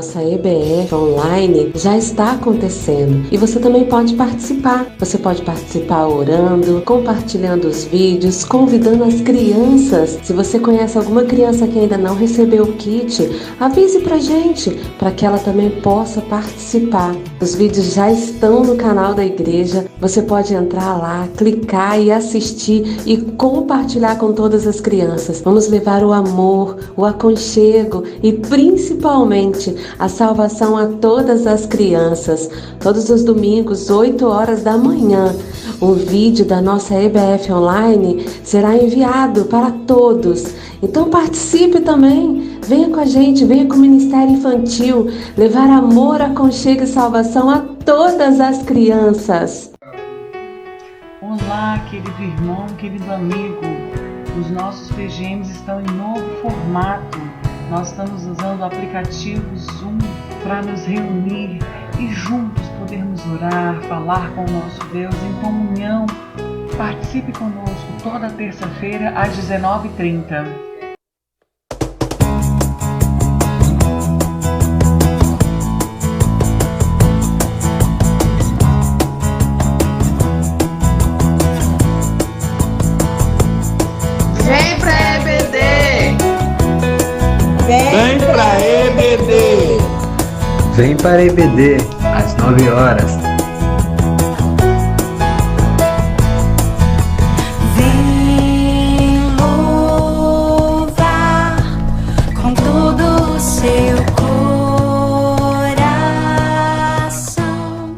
nossa EBF online já está acontecendo e você também pode participar. Você pode participar orando, compartilhando os vídeos, convidando as crianças. Se você conhece alguma criança que ainda não recebeu o kit, avise pra gente, para que ela também possa participar. Os vídeos já estão no canal da igreja. Você pode entrar lá, clicar e assistir e compartilhar com todas as crianças. Vamos levar o amor, o aconchego e principalmente a salvação a todas as crianças. Todos os domingos, 8 horas da manhã, o vídeo da nossa EBF online será enviado para todos. Então participe também. Venha com a gente, venha com o Ministério Infantil, levar amor, aconchego e salvação a todas as crianças. Olá, querido irmão, querido amigo. Os nossos PGMs estão em novo formato. Nós estamos usando o aplicativo Zoom para nos reunir e juntos podermos orar, falar com o nosso Deus em comunhão. Participe conosco toda terça-feira às 19h30. Vem pra EBD! Vem pra EBD! Vem para EBD, às 9 horas. Vem louvar com todo o seu coração.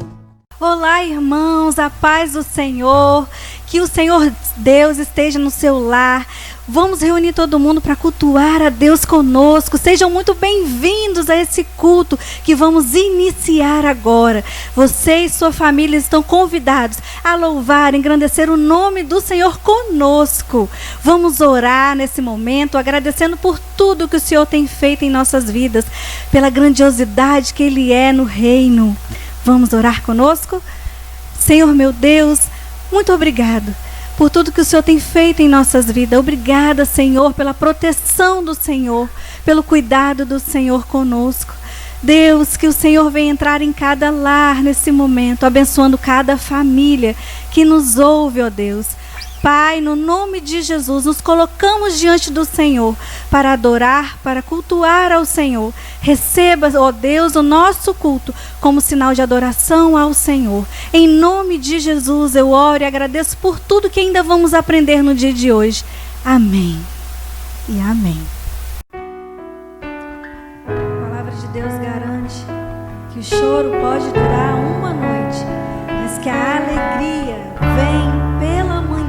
Olá, irmãos, a paz do Senhor. Que o Senhor Deus esteja no seu lar. Vamos reunir todo mundo para cultuar a Deus conosco. Sejam muito bem-vindos a esse culto que vamos iniciar agora. Você e sua família estão convidados a louvar, engrandecer o nome do Senhor conosco. Vamos orar nesse momento, agradecendo por tudo que o Senhor tem feito em nossas vidas, pela grandiosidade que Ele é no reino. Vamos orar conosco? Senhor meu Deus, muito obrigado por tudo que o Senhor tem feito em nossas vidas. Obrigada, Senhor, pela proteção do Senhor, pelo cuidado do Senhor conosco. Deus, que o Senhor venha entrar em cada lar nesse momento, abençoando cada família que nos ouve, ó Deus. Pai, no nome de Jesus, nos colocamos diante do Senhor para adorar, para cultuar ao Senhor. Receba, ó Deus, o nosso culto como sinal de adoração ao Senhor. Em nome de Jesus, eu oro e agradeço por tudo que ainda vamos aprender no dia de hoje. Amém e amém. A palavra de Deus garante que o choro pode durar uma noite, mas que a alegria vem pela manhã.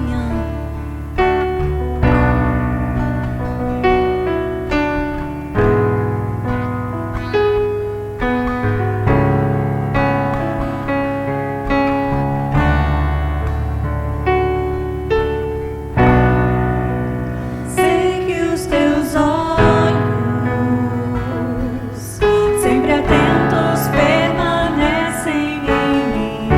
Sempre atentos permanecem em mim.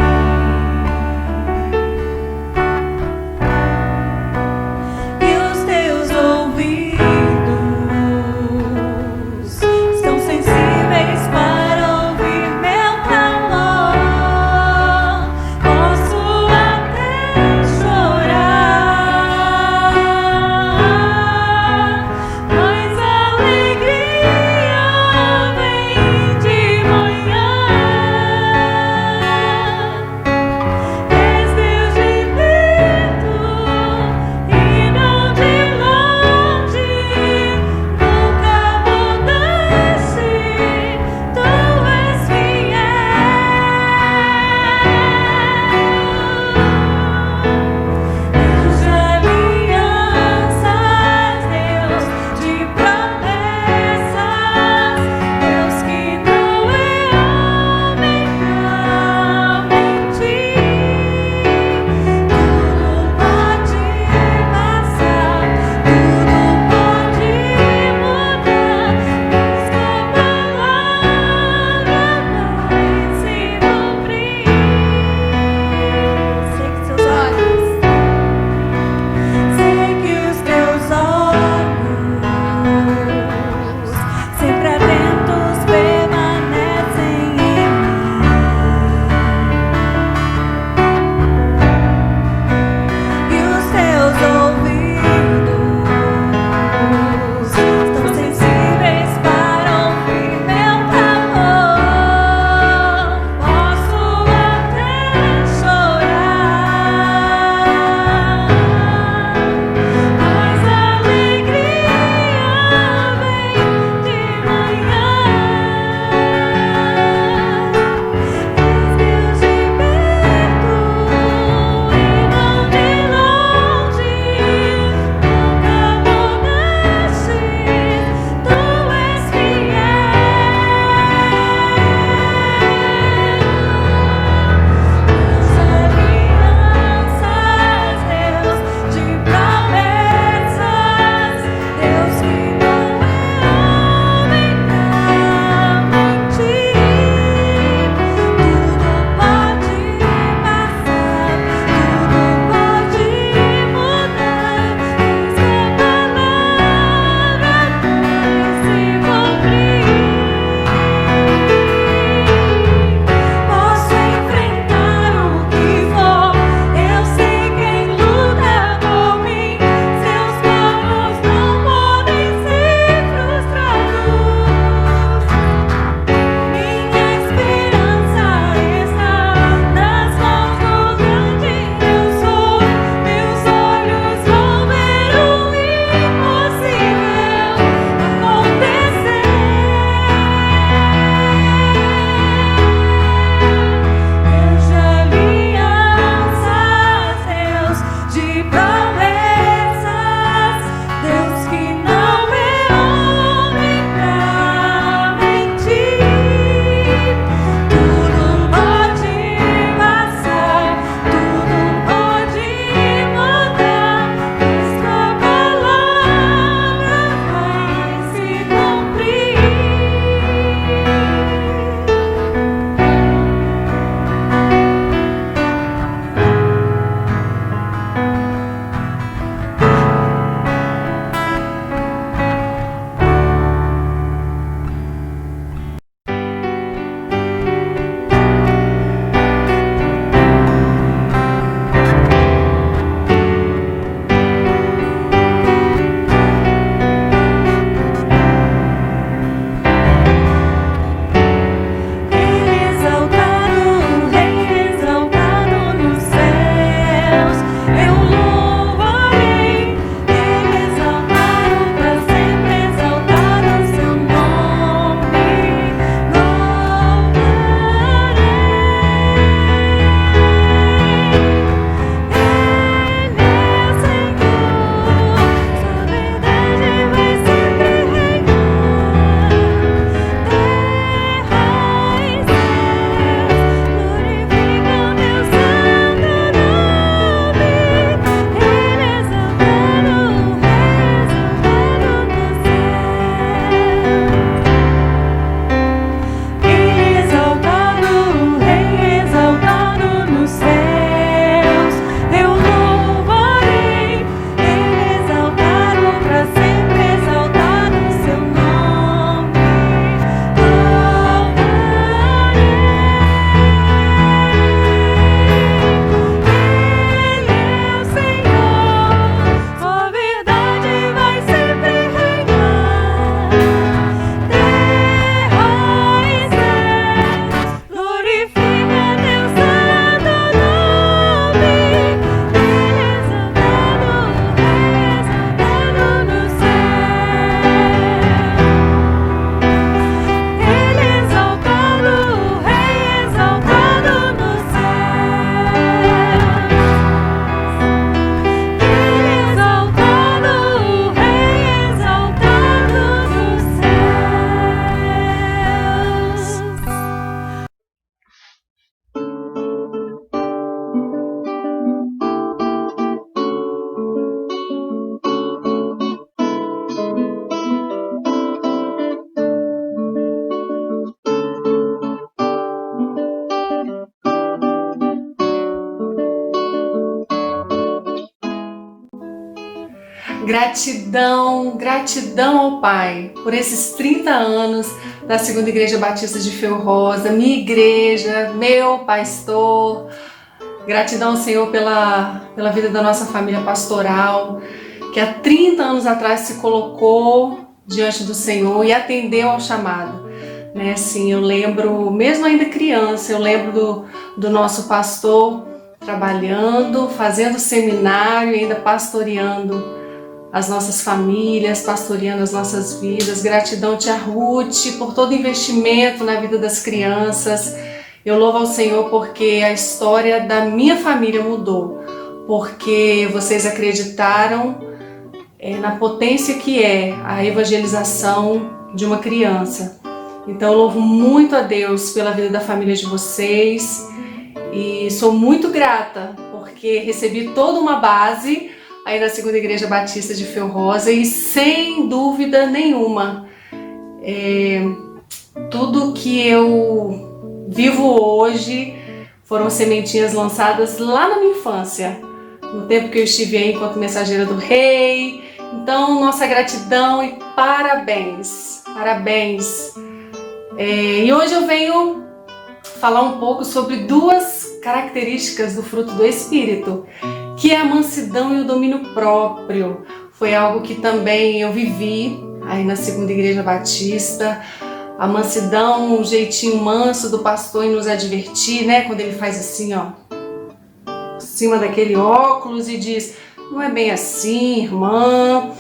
Gratidão, gratidão ao Pai por esses 30 anos da Segunda Igreja Batista de Feu Rosa, minha igreja, meu pastor. Gratidão ao Senhor pela vida da nossa família pastoral, que há 30 anos atrás se colocou diante do Senhor e atendeu ao chamado. Né? Assim, eu lembro, mesmo ainda criança, eu lembro do nosso pastor trabalhando, fazendo seminário e ainda pastoreando as nossas famílias, pastoreando as nossas vidas. Gratidão, tia Ruth, por todo o investimento na vida das crianças. Eu louvo ao Senhor porque a história da minha família mudou, porque vocês acreditaram na potência que é a evangelização de uma criança. Então eu louvo muito a Deus pela vida da família de vocês e sou muito grata porque recebi toda uma base aí da Segunda Igreja Batista de Feu Rosa e sem dúvida nenhuma, tudo que eu vivo hoje foram sementinhas lançadas lá na minha infância, no tempo que eu estive aí enquanto mensageira do Rei. Então, nossa gratidão e parabéns, parabéns. E hoje eu venho falar um pouco sobre duas características do fruto do Espírito, que é a mansidão e o domínio próprio. Foi algo que também eu vivi aí na Segunda Igreja Batista. A mansidão, um jeitinho manso do pastor em nos advertir, né? Quando ele faz assim, ó, em cima daquele óculos e diz: não é bem assim, irmã.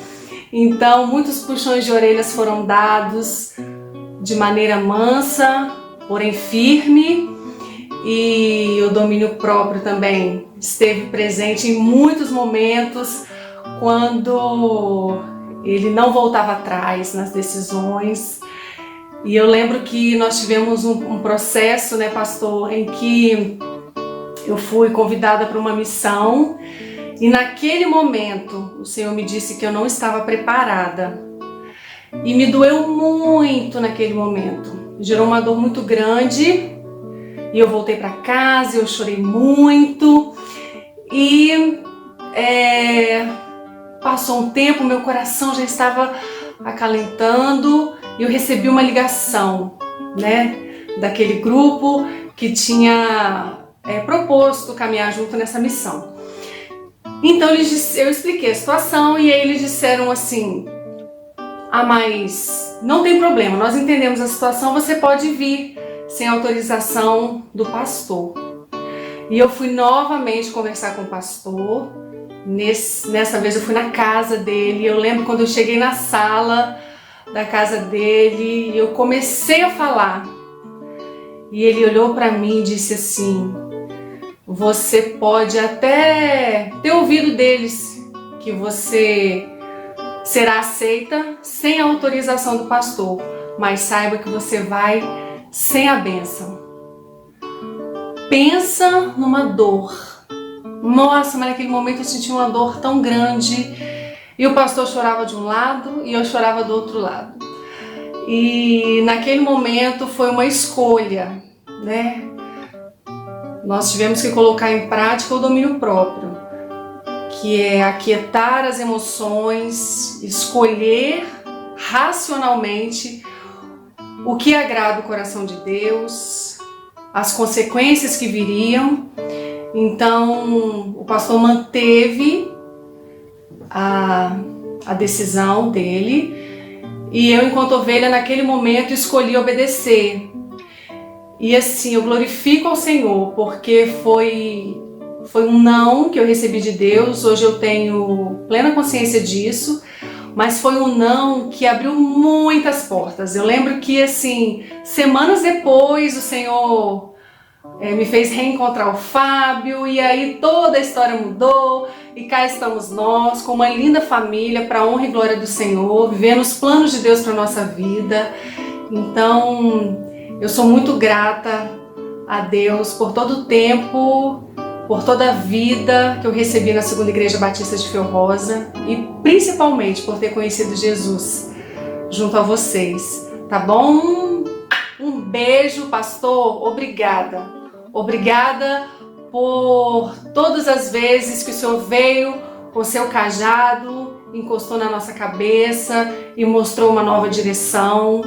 Então, muitos puxões de orelhas foram dados de maneira mansa, porém firme. E o domínio próprio também esteve presente em muitos momentos quando ele não voltava atrás nas decisões. E eu lembro que nós tivemos um processo, né, pastor, em que eu fui convidada para uma missão e naquele momento o Senhor me disse que eu não estava preparada. E me doeu muito naquele momento. Gerou uma dor muito grande. E eu voltei para casa, eu chorei muito e passou um tempo, meu coração já estava acalentando e eu recebi uma ligação, né, daquele grupo que tinha proposto caminhar junto nessa missão. Então eu expliquei a situação e aí eles disseram assim: mas não tem problema, nós entendemos a situação, você pode vir sem autorização do pastor. E eu fui novamente conversar com o pastor. Nessa vez eu fui na casa dele. Eu lembro quando eu cheguei na sala da casa dele, eu comecei a falar. E ele olhou para mim e disse assim: você pode até ter ouvido deles que você será aceita sem a autorização do pastor, mas saiba que você vai sem a bênção. Pensa numa dor. Nossa, mas naquele momento eu senti uma dor tão grande. E o pastor chorava de um lado e eu chorava do outro lado. E naquele momento foi uma escolha, né? Nós tivemos que colocar em prática o domínio próprio, que é aquietar as emoções, escolher racionalmente o que agrada o coração de Deus, as consequências que viriam. Então o pastor manteve a decisão dele e eu, enquanto ovelha, naquele momento escolhi obedecer. E assim, eu glorifico ao Senhor porque foi um não que eu recebi de Deus. Hoje eu tenho plena consciência disso. Mas foi um não que abriu muitas portas. Eu lembro que, assim, semanas depois o Senhor me fez reencontrar o Fábio e aí toda a história mudou e cá estamos nós com uma linda família para a honra e glória do Senhor, vivendo os planos de Deus para a nossa vida. Então, eu sou muito grata a Deus por todo o tempo, por toda a vida que eu recebi na Segunda Igreja Batista de Feu Rosa e principalmente por ter conhecido Jesus junto a vocês, tá bom? Um beijo, pastor, obrigada. Obrigada por todas as vezes que o Senhor veio com seu cajado encostou na nossa cabeça e mostrou uma nova direção,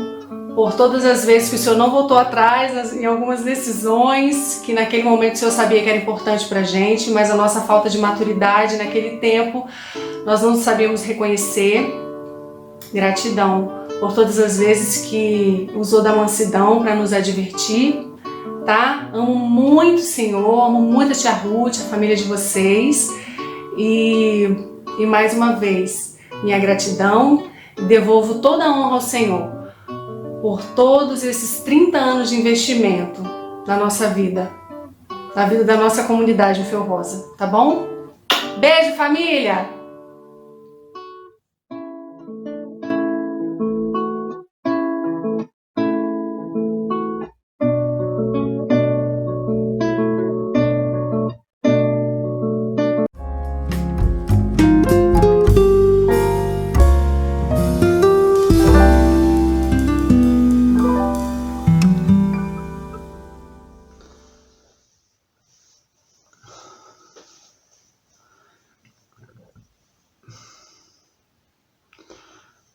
por todas as vezes que o Senhor não voltou atrás em algumas decisões que naquele momento o Senhor sabia que era importante pra gente, mas a nossa falta de maturidade naquele tempo nós não sabíamos reconhecer. Gratidão por todas as vezes que usou da mansidão para nos advertir, tá? Amo muito o Senhor, amo muito a tia Ruth, a família de vocês e mais uma vez minha gratidão, devolvo toda a honra ao Senhor por todos esses 30 anos de investimento na nossa vida, na vida da nossa comunidade Fio Rosa, tá bom? Beijo, família!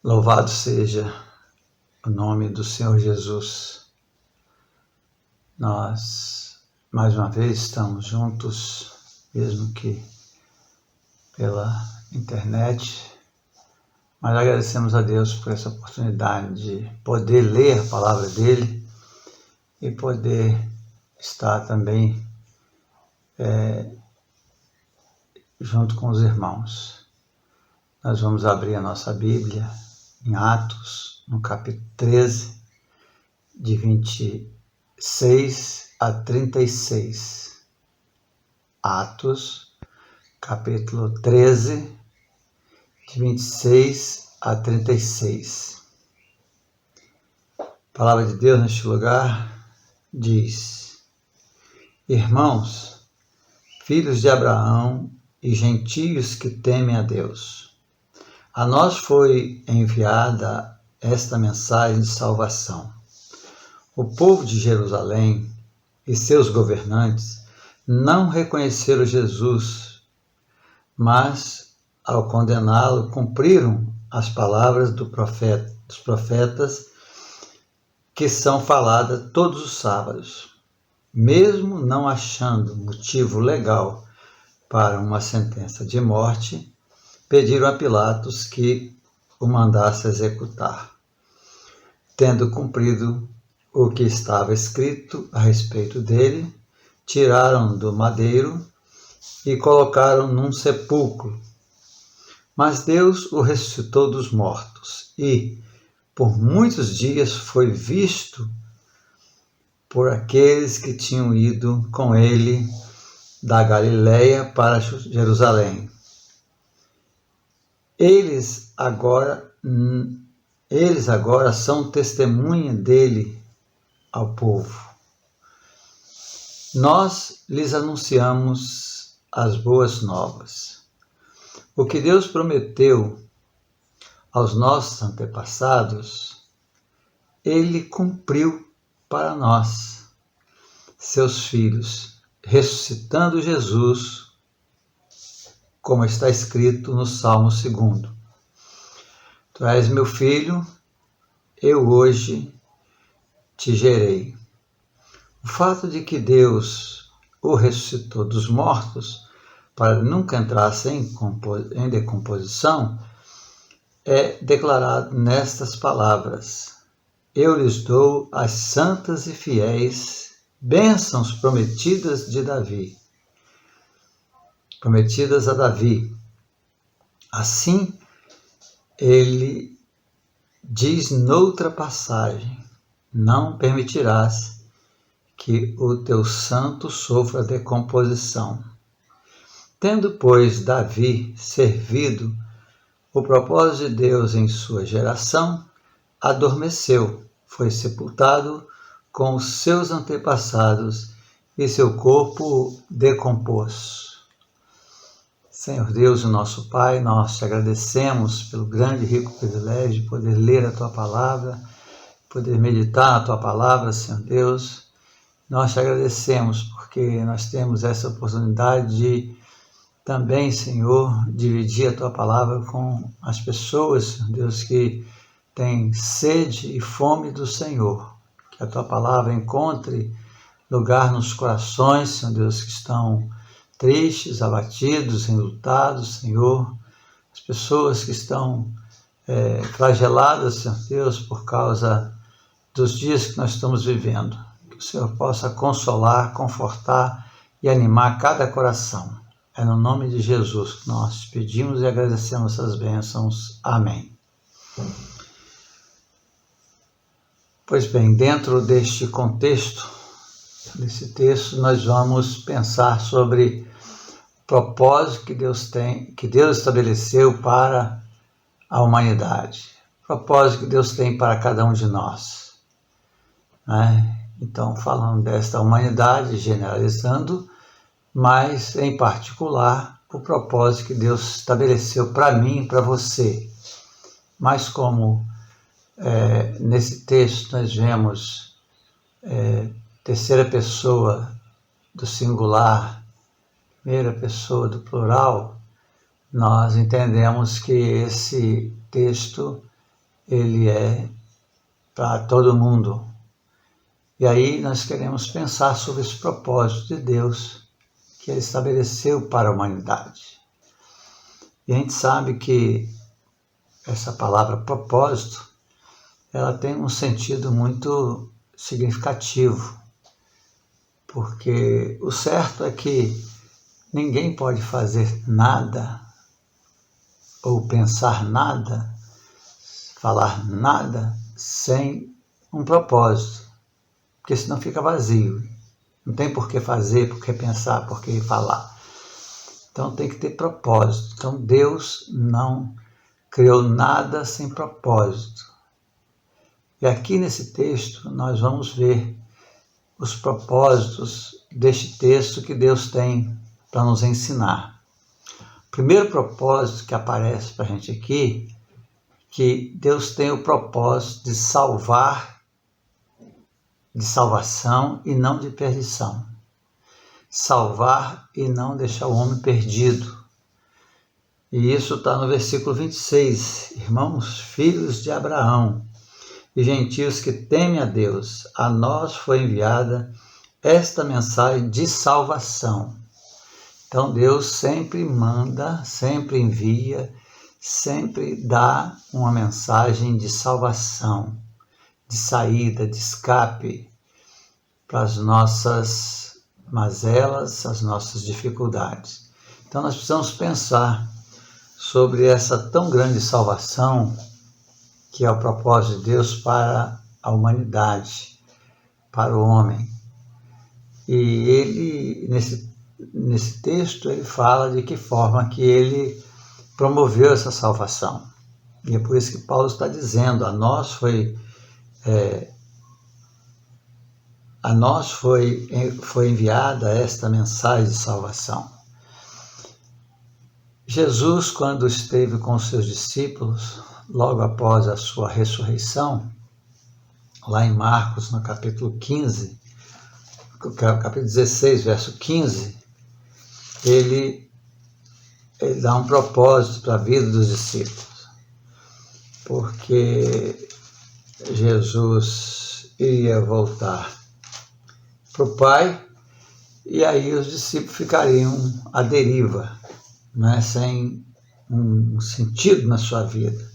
Louvado seja o nome do Senhor Jesus. Nós, mais uma vez, estamos juntos, mesmo que pela internet, mas agradecemos a Deus por essa oportunidade de poder ler a palavra dele e poder estar também junto com os irmãos. Nós vamos abrir a nossa Bíblia em Atos, no capítulo 13, de 26 a 36. Atos, capítulo 13, de 26 a 36. A palavra de Deus neste lugar diz: Irmãos, filhos de Abraão e gentios que temem a Deus, a nós foi enviada esta mensagem de salvação. O povo de Jerusalém e seus governantes não reconheceram Jesus, mas, ao condená-lo, cumpriram as palavras dos profetas que são faladas todos os sábados. Mesmo não achando motivo legal para uma sentença de morte, pediram a Pilatos que o mandasse executar. Tendo cumprido o que estava escrito a respeito dele, tiraram do madeiro e colocaram num sepulcro. Mas Deus o ressuscitou dos mortos e, por muitos dias, foi visto por aqueles que tinham ido com ele da Galileia para Jerusalém. Eles agora são testemunha dele ao povo. Nós lhes anunciamos as boas novas. O que Deus prometeu aos nossos antepassados, ele cumpriu para nós, seus filhos, ressuscitando Jesus, como está escrito no Salmo 2. Tu és meu filho, eu hoje te gerei. O fato de que Deus o ressuscitou dos mortos, para nunca entrasse em decomposição, é declarado nestas palavras: eu lhes dou as santas e fiéis bênçãos prometidas a Davi. Assim, ele diz noutra passagem: não permitirás que o teu santo sofra decomposição. Tendo, pois, Davi servido o propósito de Deus em sua geração, adormeceu, foi sepultado com os seus antepassados e seu corpo decompôs. Senhor Deus, o nosso Pai, nós te agradecemos pelo grande e rico privilégio de poder ler a Tua Palavra, poder meditar a Tua Palavra, Senhor Deus. Nós te agradecemos porque nós temos essa oportunidade de também, Senhor, dividir a Tua palavra com as pessoas, Deus, que têm sede e fome do Senhor. Que a Tua palavra encontre lugar nos corações, Senhor Deus, que estão tristes, abatidos, enlutados, Senhor. As pessoas que estão flageladas, Senhor Deus, por causa dos dias que nós estamos vivendo. Que o Senhor possa consolar, confortar e animar cada coração. É no nome de Jesus que nós pedimos e agradecemos essas bênçãos. Amém. Pois bem, dentro deste contexto, desse texto, nós vamos pensar sobre o propósito que Deus estabeleceu para a humanidade. O propósito que Deus tem para cada um de nós. Então, falando desta humanidade, generalizando, mas, em particular, o propósito que Deus estabeleceu para mim e para você. Mas como nesse texto nós vemos terceira pessoa do singular, primeira pessoa do plural, nós entendemos que esse texto ele é para todo mundo. E aí nós queremos pensar sobre esse propósito de Deus que Ele estabeleceu para a humanidade. E a gente sabe que essa palavra propósito, ela tem um sentido muito significativo, porque o certo é que ninguém pode fazer nada, ou pensar nada, falar nada, sem um propósito, porque senão fica vazio. Não tem por que fazer, por que pensar, por que falar. Então tem que ter propósito. Então Deus não criou nada sem propósito. E aqui nesse texto nós vamos ver os propósitos deste texto que Deus tem para nos ensinar. O primeiro propósito que aparece para a gente aqui, que Deus tem o propósito de salvar, de salvação e não de perdição. Salvar e não deixar o homem perdido. E isso está no versículo 26. Irmãos, filhos de Abraão e gentios que temem a Deus, a nós foi enviada esta mensagem de salvação. Então Deus sempre manda, sempre envia, sempre dá uma mensagem de salvação, de saída, de escape para as nossas mazelas, as nossas dificuldades. Então nós precisamos pensar sobre essa tão grande salvação que é o propósito de Deus para a humanidade, para o homem. E ele, nesse texto, ele fala de que forma que ele promoveu essa salvação. E é por isso que Paulo está dizendo, a nós foi enviada esta mensagem de salvação. Jesus, quando esteve com os seus discípulos, logo após a sua ressurreição, lá em Marcos, no capítulo 15, capítulo 16, verso 15, ele dá um propósito para a vida dos discípulos, porque Jesus iria voltar para o Pai, e aí os discípulos ficariam à deriva, sem um sentido na sua vida.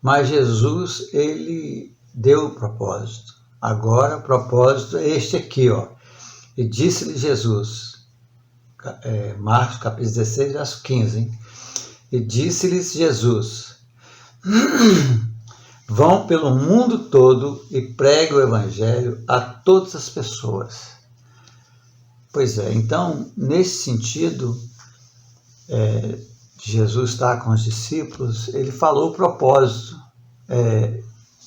Mas Jesus, ele deu o propósito. Agora o propósito é este aqui, E disse-lhe Jesus, Marcos capítulo 16, verso 15, hein? E disse-lhes Jesus, vão pelo mundo todo e preguem o evangelho a todas as pessoas. Pois é, então, nesse sentido, Jesus está com os discípulos, ele falou o propósito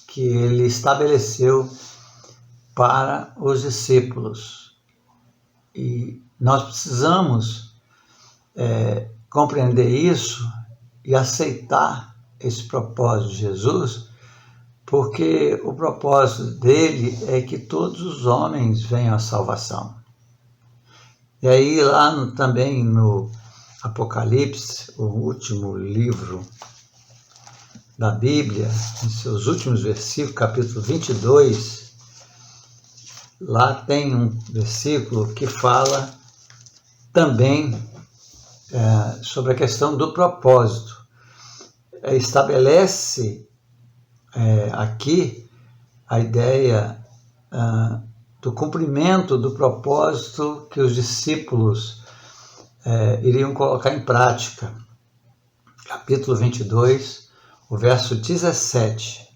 que ele estabeleceu para os discípulos. E nós precisamos compreender isso e aceitar esse propósito de Jesus, porque o propósito dele é que todos os homens venham à salvação. E aí lá também no Apocalipse, o último livro da Bíblia, em seus últimos versículos, capítulo 22, lá tem um versículo que fala também sobre a questão do propósito. Estabelece aqui a ideia do cumprimento do propósito que os discípulos iriam colocar em prática. Capítulo 22, o verso 17.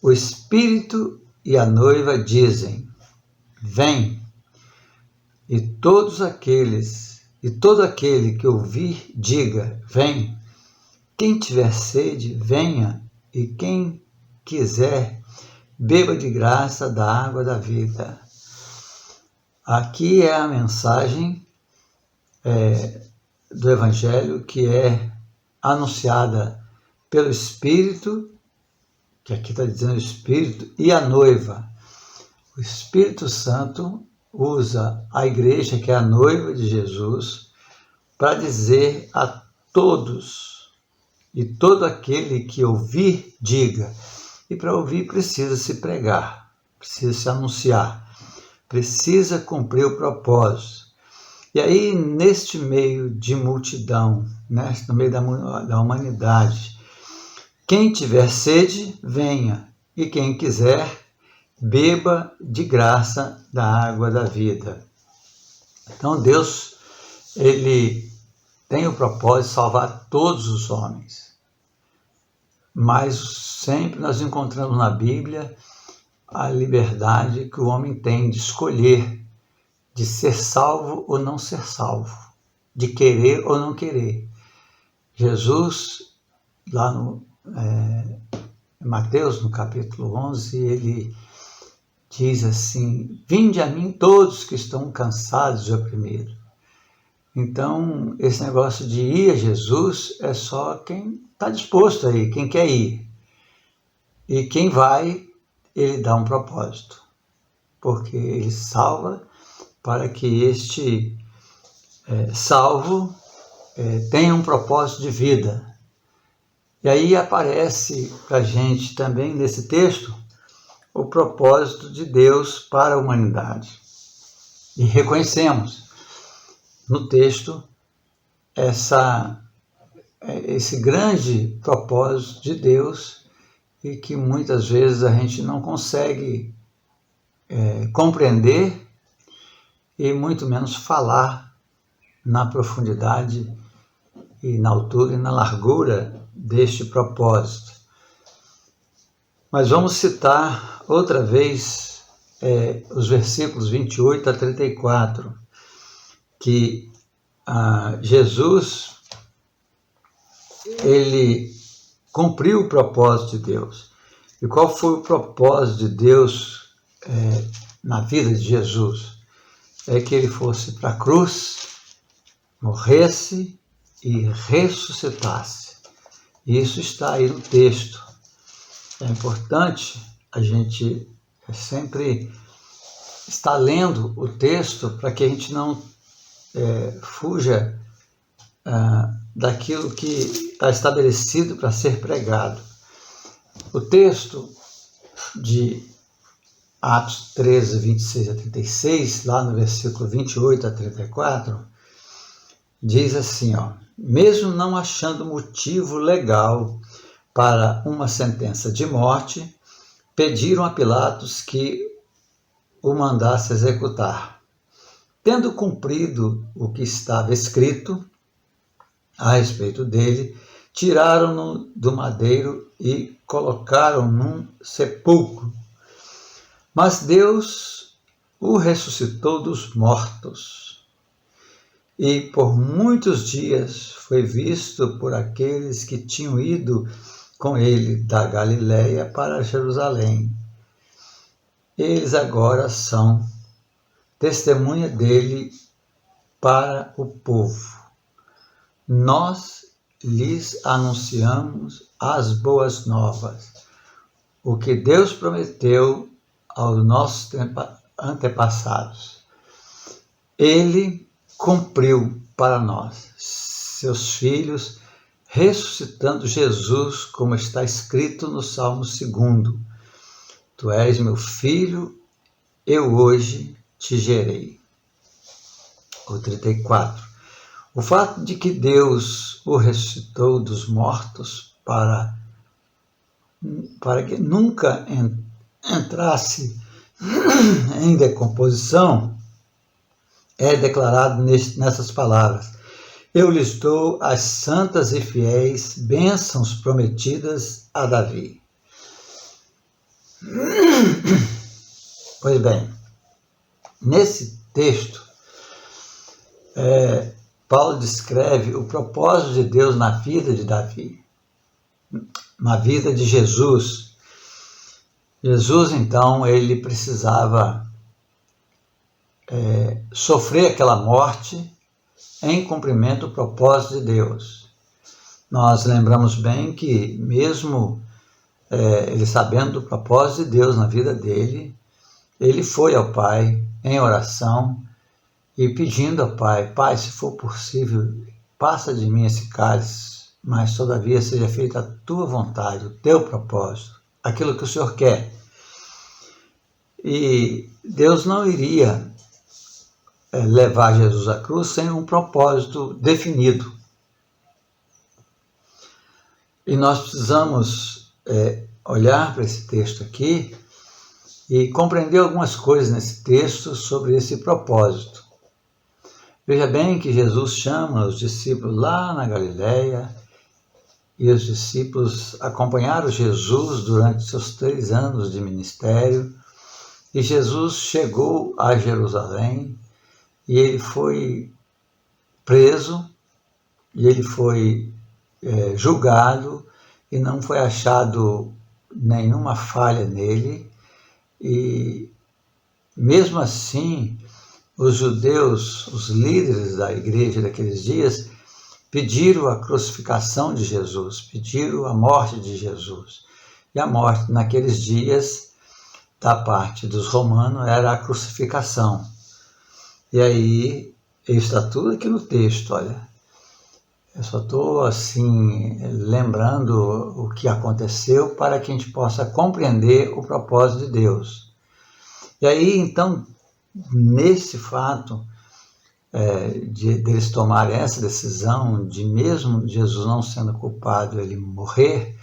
O Espírito e a noiva dizem: vem, e todo aquele que ouvir, diga: vem. Quem tiver sede, venha, e quem quiser, beba de graça da água da vida. Aqui é a mensagem do Evangelho que é anunciada pelo Espírito, que aqui está dizendo o Espírito, e a noiva. O Espírito Santo usa a igreja, que é a noiva de Jesus, para dizer a todos, e todo aquele que ouvir, diga. E para ouvir precisa se pregar, precisa se anunciar, precisa cumprir o propósito. E aí, neste meio de multidão, no meio da humanidade, quem tiver sede, venha, e quem quiser, beba de graça da água da vida. Então Deus, Ele tem o propósito de salvar todos os homens. Mas sempre nós encontramos na Bíblia a liberdade que o homem tem de escolher, de ser salvo ou não ser salvo, de querer ou não querer. Jesus, lá no Mateus, no capítulo 11, ele diz assim: vinde a mim todos que estão cansados e oprimidos. Então, esse negócio de ir a Jesus é só quem está disposto a ir, quem quer ir. E quem vai, ele dá um propósito, porque ele salva para que este salvo tenha um propósito de vida. E aí aparece para a gente também nesse texto o propósito de Deus para a humanidade. E reconhecemos no texto esse grande propósito de Deus e que muitas vezes a gente não consegue compreender e muito menos falar na profundidade e na altura e na largura deste propósito. Mas vamos citar outra vez os versículos 28 a 34, que Jesus, ele cumpriu o propósito de Deus. E qual foi o propósito de Deus na vida de Jesus? É que ele fosse para a cruz, morresse e ressuscitasse. Isso está aí no texto. É importante a gente sempre estar lendo o texto para que a gente não fuja daquilo que está estabelecido para ser pregado. O texto de Atos 13, 26 a 36, lá no versículo 28 a 34, diz assim, mesmo não achando motivo legal para uma sentença de morte, pediram a Pilatos que o mandasse executar. Tendo cumprido o que estava escrito a respeito dele, tiraram-no do madeiro e colocaram num sepulcro. Mas Deus o ressuscitou dos mortos, e por muitos dias foi visto por aqueles que tinham ido com ele da Galiléia para Jerusalém. Eles agora são testemunha dele para o povo. Nós lhes anunciamos as boas novas, o que Deus prometeu aos nossos antepassados. Ele cumpriu para nós. seus filhos, ressuscitando Jesus, como está escrito no Salmo 2. Tu és meu filho, eu hoje te gerei. O 34. O fato de que Deus o ressuscitou dos mortos para que nunca entrasse em decomposição é declarado nessas palavras. Eu lhes dou as santas e fiéis bênçãos prometidas a Davi. Pois bem, nesse texto, Paulo descreve o propósito de Deus na vida de Davi, na vida de Jesus. Jesus, então, ele precisava sofrer aquela morte em cumprimento do propósito de Deus. Nós lembramos bem que mesmo ele sabendo do propósito de Deus na vida dele, ele foi ao Pai em oração e pedindo ao Pai: Pai, se for possível, passa de mim esse cálice, mas todavia seja feita a tua vontade, o teu propósito, aquilo que o Senhor quer. E Deus não iria levar Jesus à cruz sem um propósito definido. E nós precisamos olhar para esse texto aqui e compreender algumas coisas nesse texto sobre esse propósito. Veja bem que Jesus chama os discípulos lá na Galileia, e os discípulos acompanharam Jesus durante seus 3 anos de ministério, e Jesus chegou a Jerusalém, e ele foi preso, e ele foi julgado, e não foi achado nenhuma falha nele, e mesmo assim, os judeus, os líderes da igreja daqueles dias, pediram a crucificação de Jesus, pediram a morte de Jesus. E a morte naqueles dias, da parte dos romanos, era a crucificação. E aí, está tudo aqui no texto, olha. Eu só estou, assim, lembrando o que aconteceu para que a gente possa compreender o propósito de Deus. E aí, então, nesse fato deles tomarem essa decisão de, mesmo Jesus não sendo culpado, ele morrer,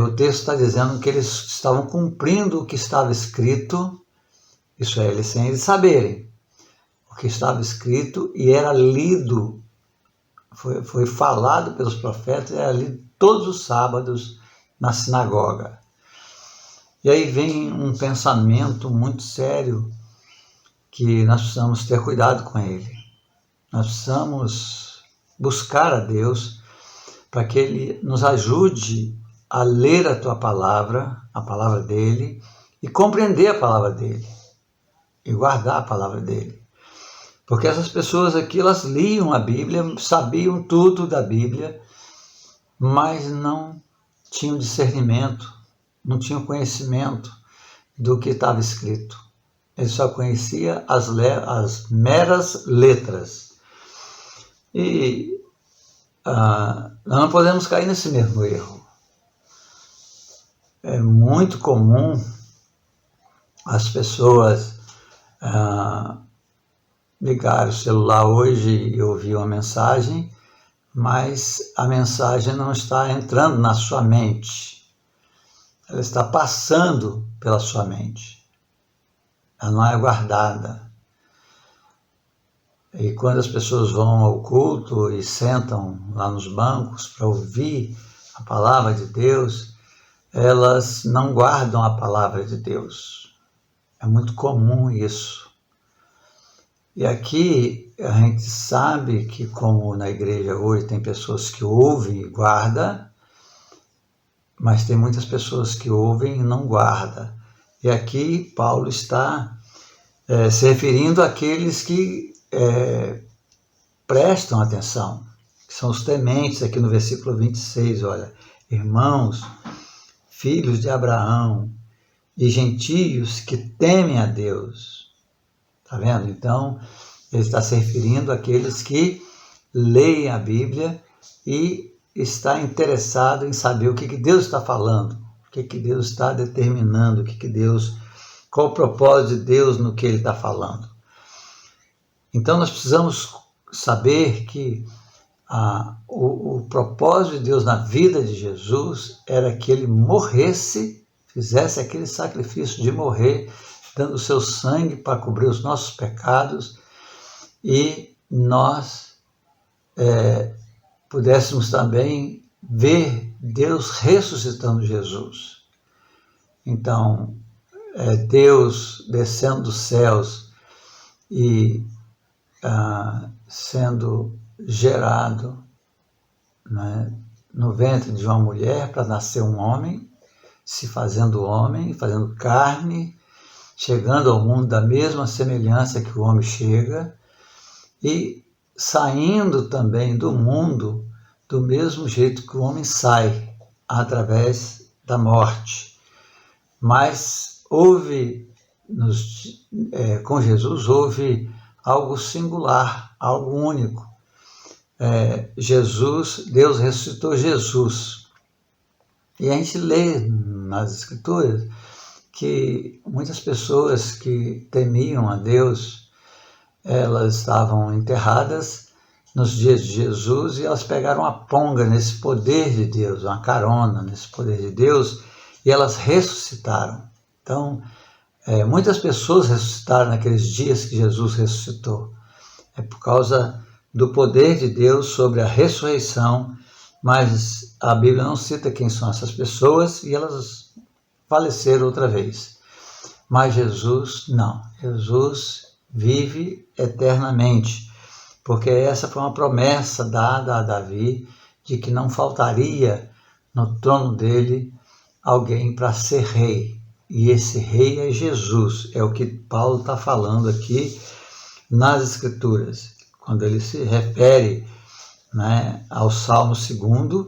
o texto está dizendo que eles estavam cumprindo o que estava escrito, isso é, eles sem eles saberem o que estava escrito, e era lido, foi falado pelos profetas, era lido todos os sábados na sinagoga. E aí vem um pensamento muito sério, que nós precisamos ter cuidado com ele. Nós precisamos buscar a Deus para que Ele nos ajude a ler a tua palavra, a palavra dele, e compreender a palavra dele, e guardar a palavra dele. Porque essas pessoas aqui, elas liam a Bíblia, sabiam tudo da Bíblia, mas não tinham discernimento, não tinham conhecimento do que estava escrito. Ele só conhecia as meras letras. E nós não podemos cair nesse mesmo erro. É muito comum as pessoas ligarem o celular hoje e ouvir uma mensagem, mas a mensagem não está entrando na sua mente. Ela está passando pela sua mente. Ela não é guardada. E quando as pessoas vão ao culto e sentam lá nos bancos para ouvir a palavra de Deus, elas não guardam a palavra de Deus. É muito comum isso. E aqui a gente sabe que, como na igreja hoje tem pessoas que ouvem e guardam, mas tem muitas pessoas que ouvem e não guardam. E aqui Paulo está se referindo àqueles que prestam atenção, que são os tementes, aqui no versículo 26, olha, irmãos, filhos de Abraão e gentios que temem a Deus. Está vendo? Então, ele está se referindo àqueles que leem a Bíblia e está interessado em saber o que Deus está falando, o que Deus está determinando, qual o propósito de Deus no que Ele está falando. Então nós precisamos saber que o propósito de Deus na vida de Jesus era que Ele morresse, fizesse aquele sacrifício de morrer, dando o seu sangue para cobrir os nossos pecados, e nós pudéssemos também ver Deus ressuscitando Jesus. Então, Deus descendo dos céus e sendo gerado, né, no ventre de uma mulher para nascer um homem, se fazendo homem, fazendo carne, chegando ao mundo da mesma semelhança que o homem chega, e saindo também do mundo do mesmo jeito que o homem sai, através da morte. Mas com Jesus houve algo singular, algo único. Deus ressuscitou Jesus. E a gente lê nas Escrituras que muitas pessoas que temiam a Deus, elas estavam enterradas nos dias de Jesus e elas pegaram uma ponga nesse poder de Deus, uma carona nesse poder de Deus, e elas ressuscitaram. Então, muitas pessoas ressuscitaram naqueles dias que Jesus ressuscitou. É por causa do poder de Deus sobre a ressurreição, mas a Bíblia não cita quem são essas pessoas e elas faleceram outra vez. Mas Jesus não. Jesus vive eternamente, porque essa foi uma promessa dada a Davi de que não faltaria no trono dele alguém para ser rei. E esse rei é Jesus, é o que Paulo está falando aqui nas Escrituras. Quando ele se refere, né, ao Salmo 2,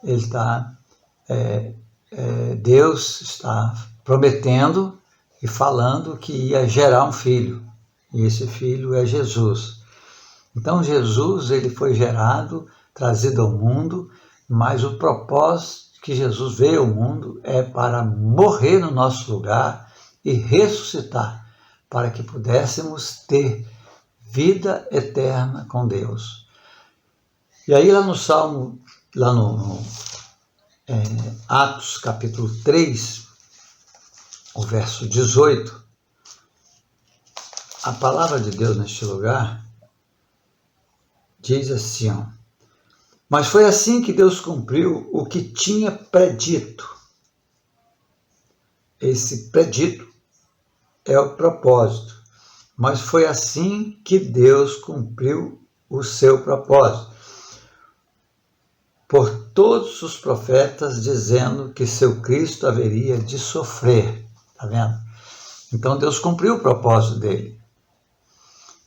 ele está, Deus está prometendo e falando que ia gerar um filho, e esse filho é Jesus. Então Jesus ele foi gerado, trazido ao mundo, mas o propósito que Jesus veio ao mundo é para morrer no nosso lugar e ressuscitar, para que pudéssemos ter vida eterna com Deus. E aí lá no Salmo, lá no Atos capítulo 3, o verso 18, a palavra de Deus neste lugar diz assim, mas foi assim que Deus cumpriu o que tinha predito. Esse predito é o propósito, mas foi assim que Deus cumpriu o seu propósito. Por todos os profetas dizendo que seu Cristo haveria de sofrer. Está vendo? Então Deus cumpriu o propósito dele.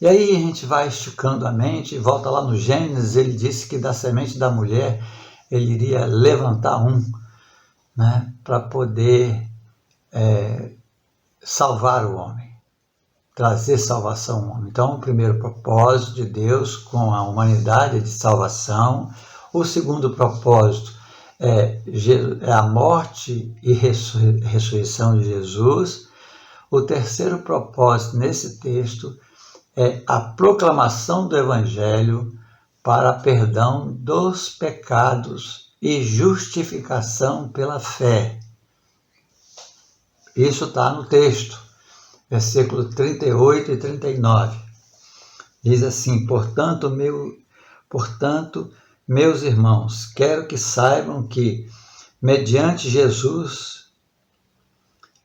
E aí a gente vai esticando a mente e volta lá no Gênesis, ele disse que da semente da mulher ele iria levantar né, para poder salvar o homem, trazer salvação ao homem. Então o primeiro propósito de Deus com a humanidade é de salvação. O segundo propósito é a morte e ressurreição de Jesus. O terceiro propósito nesse texto é a proclamação do Evangelho para perdão dos pecados e justificação pela fé. Isso está no texto, versículo 38 e 39. Diz assim, portanto, meus irmãos, quero que saibam que, mediante Jesus,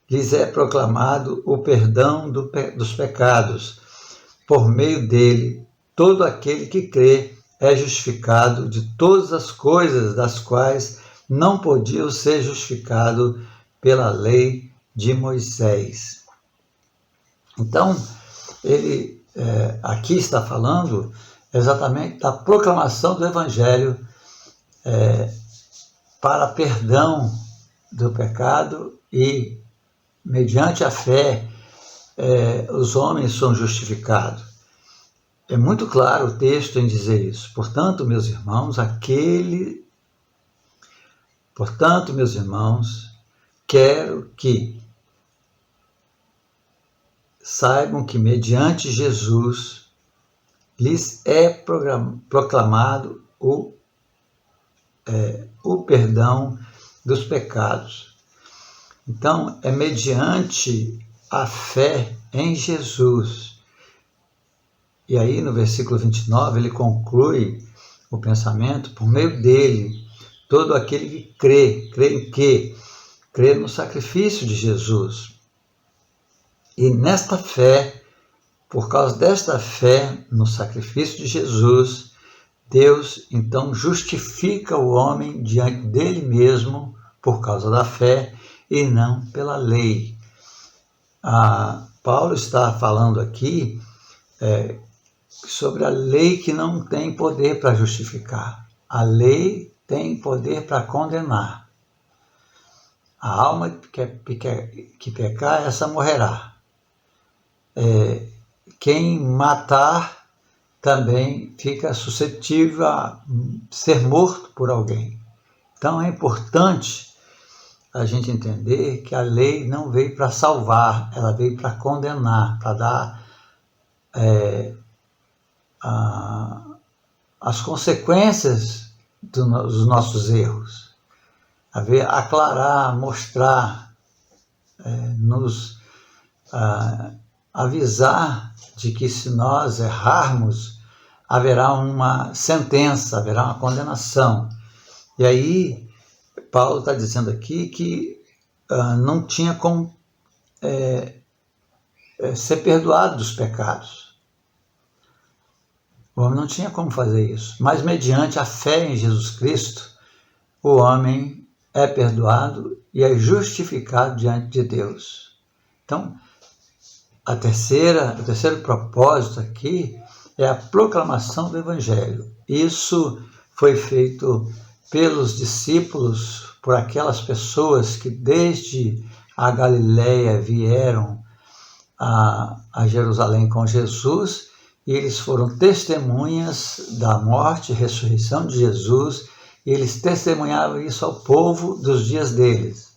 lhes é proclamado o perdão dos pecados. Por meio dele, todo aquele que crê é justificado de todas as coisas das quais não podiam ser justificado pela lei de Moisés. Então, ele aqui está falando exatamente da proclamação do Evangelho para perdão do pecado e, mediante a fé, os homens são justificados. é muito claro o texto em dizer isso. Portanto, meus irmãos, quero que saibam que mediante Jesus lhes é proclamado o perdão dos pecados. Então, é mediante a fé em Jesus. E aí, no versículo 29, ele conclui o pensamento: por meio dele, todo aquele que crê em quê? Crê no sacrifício de Jesus. E nesta fé, por causa desta fé no sacrifício de Jesus, Deus então justifica o homem diante dele mesmo por causa da fé e não pela lei. Paulo está falando aqui sobre a lei que não tem poder para justificar. A lei tem poder para condenar. A alma que pecar, essa morrerá. Quem matar também fica suscetível a ser morto por alguém. Então é importante a gente entender que a lei não veio para salvar, ela veio para condenar, para dar as consequências dos nossos erros, aclarar, mostrar, nos avisar de que se nós errarmos, haverá uma sentença, haverá uma condenação. E aí, Paulo está dizendo aqui que não tinha como ser perdoado dos pecados. O homem não tinha como fazer isso. Mas mediante a fé em Jesus Cristo, o homem é perdoado e é justificado diante de Deus. Então, o terceiro propósito aqui é a proclamação do Evangelho. Isso foi feito pelos discípulos, por aquelas pessoas que desde a Galileia vieram a Jerusalém com Jesus, e eles foram testemunhas da morte e ressurreição de Jesus, e eles testemunhavam isso ao povo dos dias deles.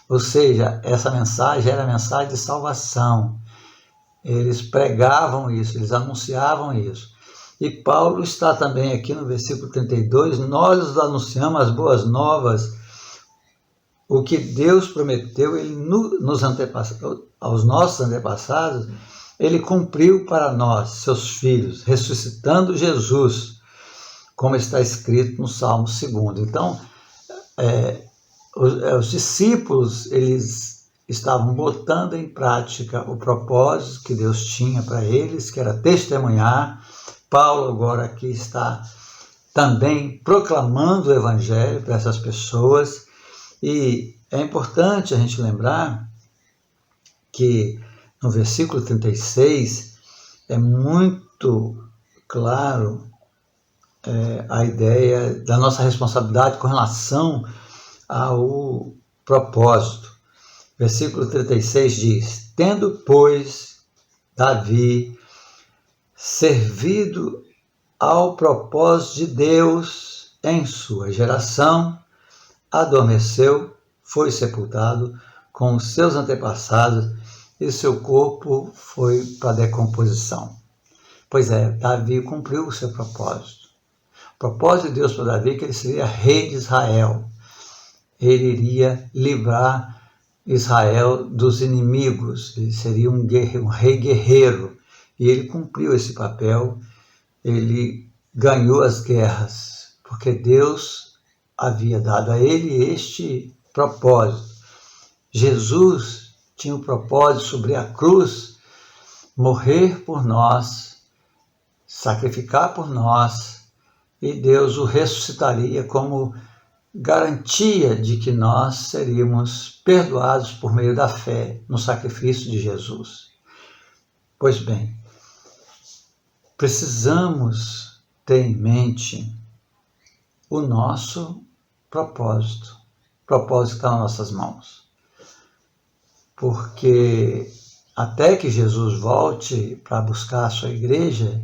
Ou seja, essa mensagem era a mensagem de salvação. Eles pregavam isso, eles anunciavam isso. E Paulo está também aqui no versículo 32, nós anunciamos as boas novas, o que Deus prometeu aos nossos antepassados, ele cumpriu para nós, seus filhos, ressuscitando Jesus, como está escrito no Salmo 2. Então, os discípulos, eles estavam botando em prática o propósito que Deus tinha para eles, que era testemunhar. Paulo agora aqui está também proclamando o Evangelho para essas pessoas, e é importante a gente lembrar que no versículo 36 é muito claro a ideia da nossa responsabilidade com relação ao propósito. Versículo 36 diz: tendo, pois, Davi servido ao propósito de Deus em sua geração, adormeceu, foi sepultado com os seus antepassados e seu corpo foi para a decomposição. Pois é, Davi cumpriu o seu propósito. O propósito de Deus para Davi é que ele seria rei de Israel. Ele iria livrar Israel dos inimigos, ele seria um rei guerreiro, e ele cumpriu esse papel, ele ganhou as guerras, porque Deus havia dado a ele este propósito. Jesus tinha o propósito de subir a cruz, morrer por nós, sacrificar por nós, e Deus o ressuscitaria como garantia de que nós seríamos perdoados por meio da fé no sacrifício de Jesus. Pois bem, precisamos ter em mente o nosso propósito que está nas nossas mãos. Porque até que Jesus volte para buscar a sua igreja,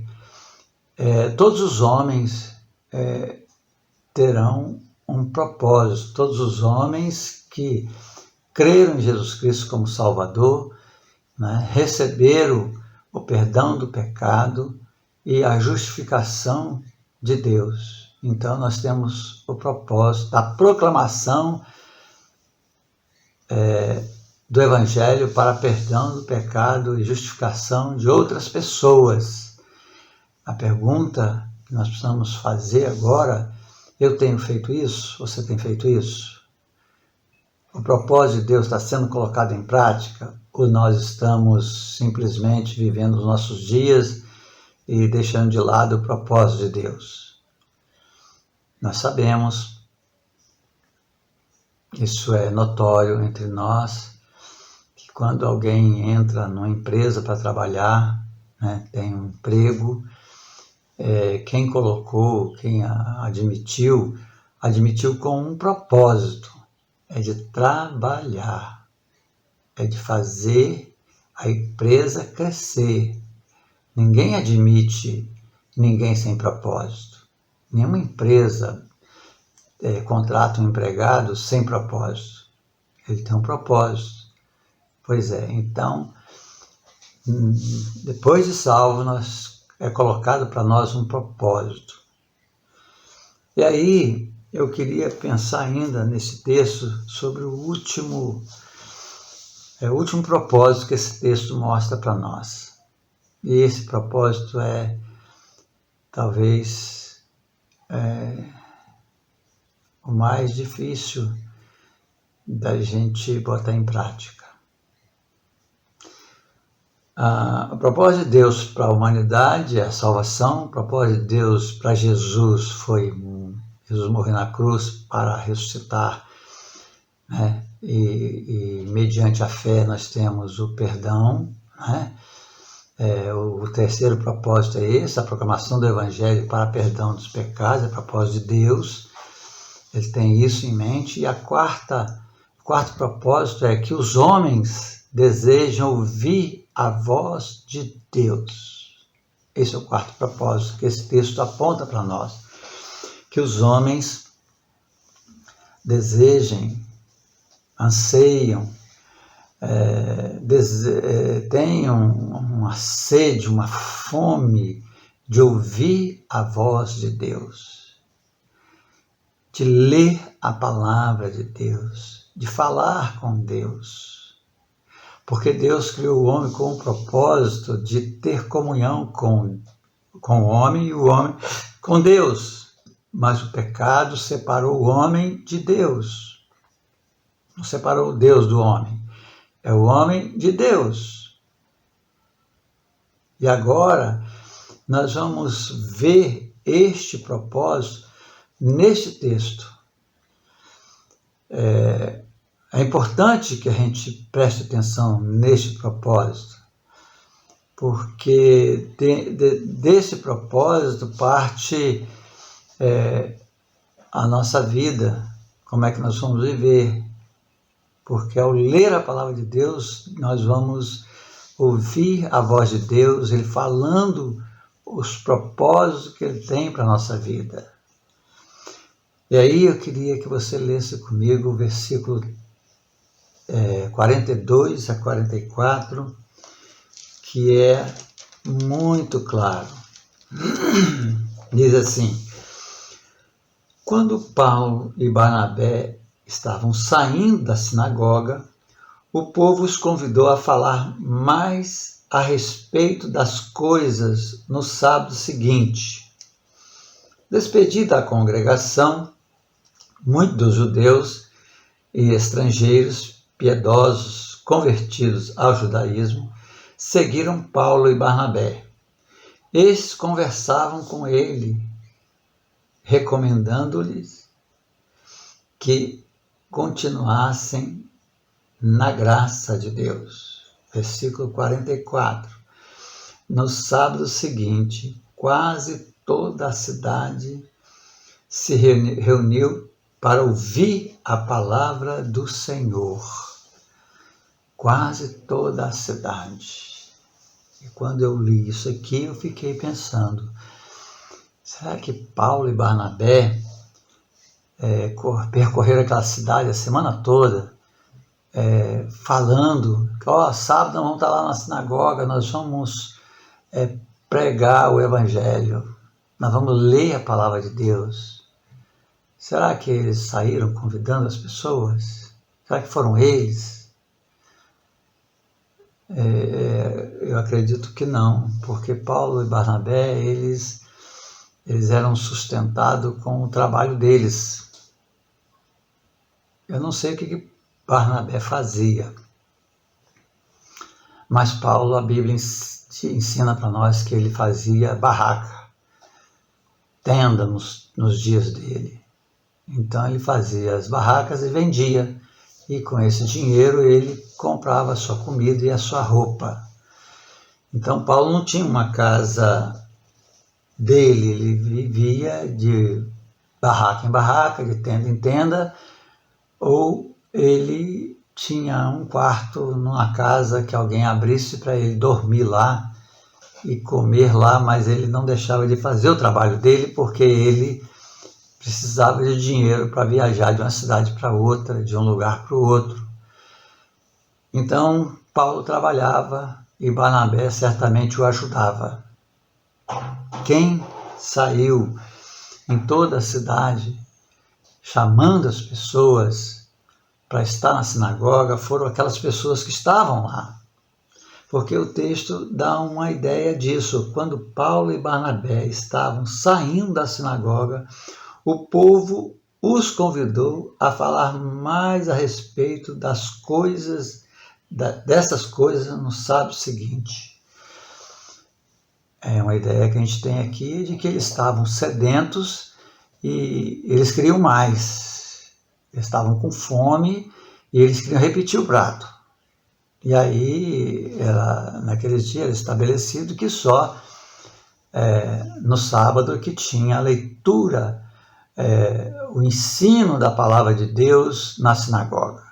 Todos os homens terão um propósito, todos os homens que creram em Jesus Cristo como Salvador, né, receberam o perdão do pecado e a justificação de Deus. Então nós temos o propósito da proclamação do Evangelho para perdão do pecado e justificação de outras pessoas. A pergunta que nós precisamos fazer agora: eu tenho feito isso? Você tem feito isso? O propósito de Deus está sendo colocado em prática? Ou nós estamos simplesmente vivendo os nossos dias e deixando de lado o propósito de Deus? Nós sabemos, isso é notório entre nós, que quando alguém entra numa empresa para trabalhar, né, tem um emprego, quem colocou, quem admitiu com um propósito, é de trabalhar, é de fazer a empresa crescer. Ninguém admite ninguém sem propósito. Nenhuma empresa contrata um empregado sem propósito. Ele tem um propósito. Pois é, então, depois de salvo, é colocado para nós um propósito. E aí, eu queria pensar ainda nesse texto sobre o último propósito que esse texto mostra para nós. E esse propósito é, talvez, o mais difícil da gente botar em prática. O propósito de Deus para a humanidade é a salvação. O propósito de Deus para Jesus foi Jesus morrer na cruz para ressuscitar, né? E mediante a fé nós temos o perdão, né? O terceiro propósito é esse, a proclamação do Evangelho para perdão dos pecados, é o propósito de Deus. Ele tem isso em mente. E o quarto propósito é que os homens desejam ouvir a voz de Deus. Esse é o quarto propósito que esse texto aponta para nós. Que os homens desejem, anseiam, tenham uma sede, uma fome de ouvir a voz de Deus, de ler a palavra de Deus, de falar com Deus. Porque Deus criou o homem com o propósito de ter comunhão com o homem e o homem com Deus. Mas o pecado separou o homem de Deus. Não separou Deus do homem. É o homem de Deus. E agora nós vamos ver este propósito neste texto. É importante que a gente preste atenção neste propósito, porque desse propósito parte a nossa vida, como é que nós vamos viver. Porque ao ler a palavra de Deus, nós vamos ouvir a voz de Deus, Ele falando os propósitos que Ele tem para a nossa vida. E aí eu queria que você lesse comigo o versículo 42 a 44, que é muito claro. Diz assim: quando Paulo e Barnabé estavam saindo da sinagoga, o povo os convidou a falar mais a respeito das coisas no sábado seguinte. Despedida a congregação, muitos dos judeus e estrangeiros piedosos convertidos ao judaísmo seguiram Paulo e Barnabé. Estes conversavam com ele, recomendando-lhes que continuassem na graça de Deus. Versículo 44. No sábado seguinte, quase toda a cidade se reuniu para ouvir a palavra do Senhor. Quase toda a cidade. E quando eu li isso aqui, eu fiquei pensando, Será que Paulo e Barnabé percorreram aquela cidade a semana toda, falando que sábado nós vamos estar lá na sinagoga, nós vamos pregar o Evangelho, nós vamos ler a palavra de Deus? Será que eles saíram convidando as pessoas? Será que foram eles? Eu acredito que não, porque Paulo e Barnabé, eles eram sustentados com o trabalho deles. Eu não sei o que Barnabé fazia, mas Paulo, a Bíblia ensina para nós que ele fazia barraca, tenda nos dias dele. Então ele fazia as barracas e vendia, e com esse dinheiro ele comprava a sua comida e a sua roupa. Então Paulo não tinha uma casa dele, ele vivia de barraca em barraca, de tenda em tenda, ou ele tinha um quarto numa casa que alguém abrisse para ele dormir lá e comer lá, mas ele não deixava de fazer o trabalho dele porque ele precisava de dinheiro para viajar de uma cidade para outra, de um lugar para o outro. Então Paulo trabalhava e Barnabé certamente o ajudava. Quem saiu em toda a cidade chamando as pessoas para estar na sinagoga foram aquelas pessoas que estavam lá. Porque o texto dá uma ideia disso. Quando Paulo e Barnabé estavam saindo da sinagoga, o povo os convidou a falar mais a respeito das coisas, dessas coisas no sábado seguinte. É uma ideia que a gente tem aqui de que eles estavam sedentos e eles queriam mais. Eles estavam com fome e eles queriam repetir o prato. E aí, naqueles dias, era estabelecido que só no sábado que tinha a leitura, o ensino da palavra de Deus na sinagoga.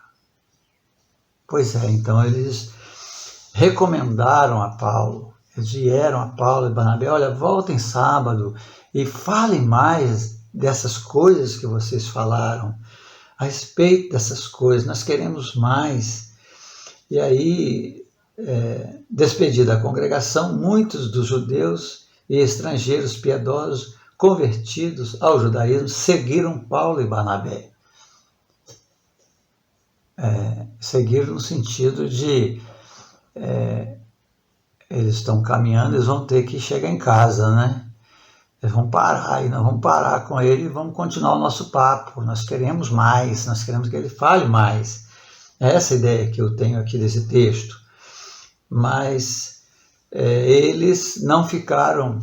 Pois então eles recomendaram a Paulo, eles vieram a Paulo e Barnabé, olha, voltem sábado e falem mais dessas coisas que vocês falaram, a respeito dessas coisas, nós queremos mais. E aí, despedida a congregação, muitos dos judeus e estrangeiros piedosos, convertidos ao judaísmo, seguiram Paulo e Barnabé. Seguiram no sentido de eles estão caminhando, eles vão ter que chegar em casa, né? Eles vão parar, e nós vamos parar com ele e vamos continuar o nosso papo. Nós queremos mais, nós queremos que ele fale mais. É essa a ideia que eu tenho aqui desse texto. Mas eles não ficaram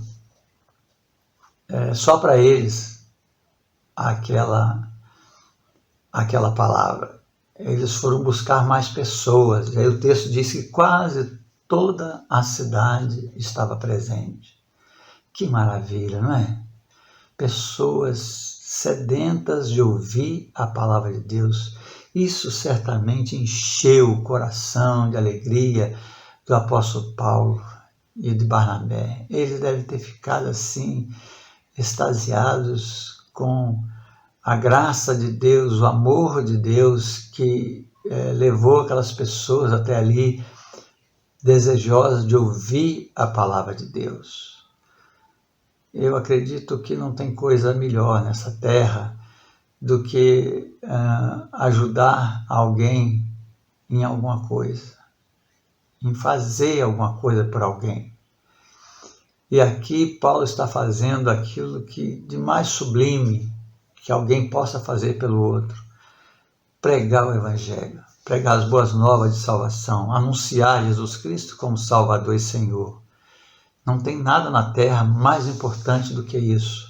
só para eles aquela palavra. Eles foram buscar mais pessoas. E aí o texto diz que quase toda a cidade estava presente. Que maravilha, não é? Pessoas sedentas de ouvir a palavra de Deus. Isso certamente encheu o coração de alegria do apóstolo Paulo e de Barnabé. Eles devem ter ficado assim, extasiados com a graça de Deus, o amor de Deus que levou aquelas pessoas até ali, desejosas de ouvir a palavra de Deus. Eu acredito que não tem coisa melhor nessa terra do que ajudar alguém em alguma coisa, em fazer alguma coisa por alguém. E aqui Paulo está fazendo aquilo que de mais sublime que alguém possa fazer pelo outro: pregar o Evangelho, pregar as boas novas de salvação, anunciar Jesus Cristo como Salvador e Senhor. Não tem nada na terra mais importante do que isso,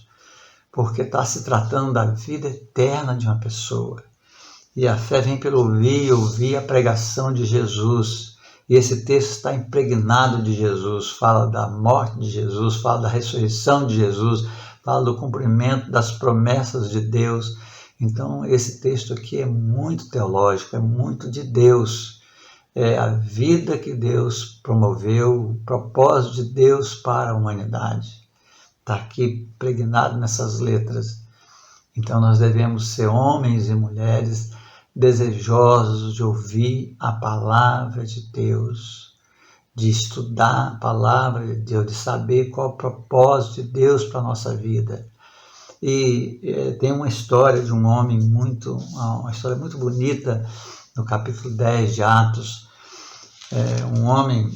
porque está se tratando da vida eterna de uma pessoa. E a fé vem pelo ouvir a pregação de Jesus. E esse texto está impregnado de Jesus, fala da morte de Jesus, fala da ressurreição de Jesus, fala do cumprimento das promessas de Deus. Então esse texto aqui é muito teológico, é muito de Deus. É a vida que Deus promoveu, o propósito de Deus para a humanidade. está aqui pregnado nessas letras. Então nós devemos ser homens e mulheres desejosos de ouvir a palavra de Deus, de estudar a palavra de Deus, de saber qual é o propósito de Deus para a nossa vida. E tem uma história de um homem uma história muito bonita no capítulo 10 de Atos. Um homem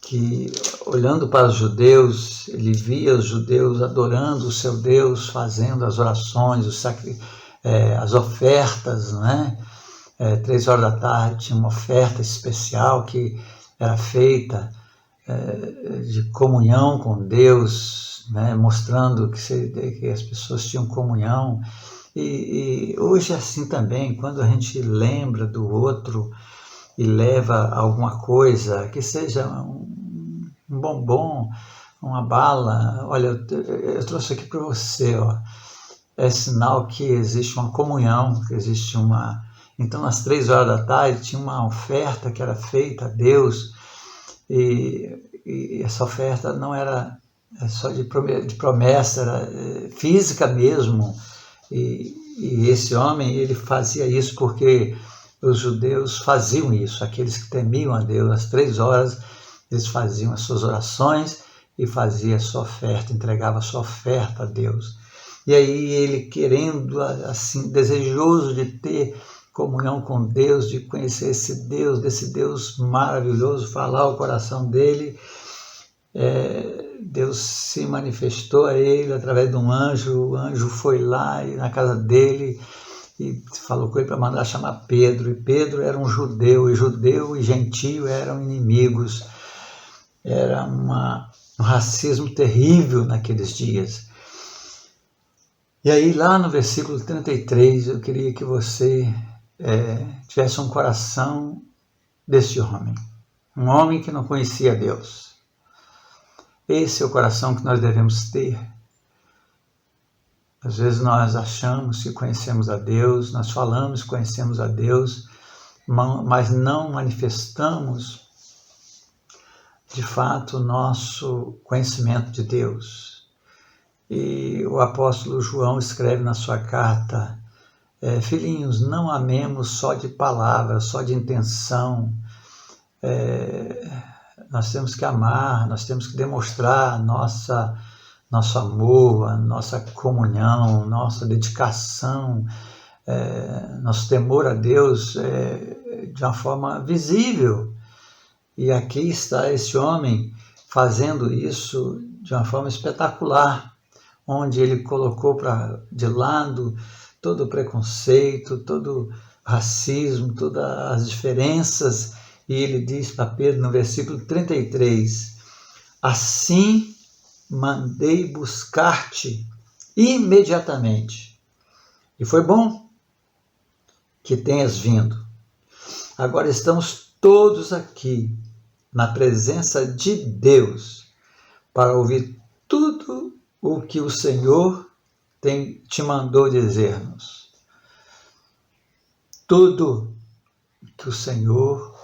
que, olhando para os judeus, ele via os judeus adorando o seu Deus, fazendo as orações, as ofertas, né? 3 horas da tarde tinha uma oferta especial que era feita de comunhão com Deus, né? Mostrando que as pessoas tinham comunhão. E hoje é assim também, quando a gente lembra do outro e leva alguma coisa, que seja um bombom, uma bala, olha, eu trouxe aqui para você, ó. É sinal que existe uma comunhão, que existe uma... Então, às 3 horas da tarde, tinha uma oferta que era feita a Deus, e essa oferta não era só de promessa, era física mesmo. E esse homem, ele fazia isso porque os judeus faziam isso, aqueles que temiam a Deus, às 3 horas, eles faziam as suas orações e faziam a sua oferta, entregava a sua oferta a Deus. E aí ele, querendo, assim, desejoso de ter comunhão com Deus, de conhecer esse Deus, desse Deus maravilhoso, falar ao coração dele, Deus se manifestou a ele através de um anjo. O anjo foi lá na casa dele e falou com ele para mandar chamar Pedro. E Pedro era um judeu, e judeu e gentio eram inimigos. Era um racismo terrível naqueles dias. E aí, lá no versículo 33, eu queria que você tivesse um coração desse homem. Um homem que não conhecia Deus. Esse é o coração que nós devemos ter. Às vezes nós achamos que conhecemos a Deus, nós falamos que conhecemos a Deus, mas não manifestamos, de fato, o nosso conhecimento de Deus. E o apóstolo João escreve na sua carta: filhinhos, não amemos só de palavra, só de intenção. Nós temos que amar, nós temos que demonstrar nosso amor, a nossa comunhão, nossa dedicação, nosso temor a Deus de uma forma visível. E aqui está esse homem fazendo isso de uma forma espetacular, onde ele colocou de lado todo o preconceito, todo o racismo, todas as diferenças. E ele diz para Pedro no versículo 33, assim mandei buscar-te imediatamente. E foi bom que tenhas vindo. Agora estamos todos aqui na presença de Deus para ouvir tudo o que o Senhor te mandou dizer-nos. Tudo que o Senhor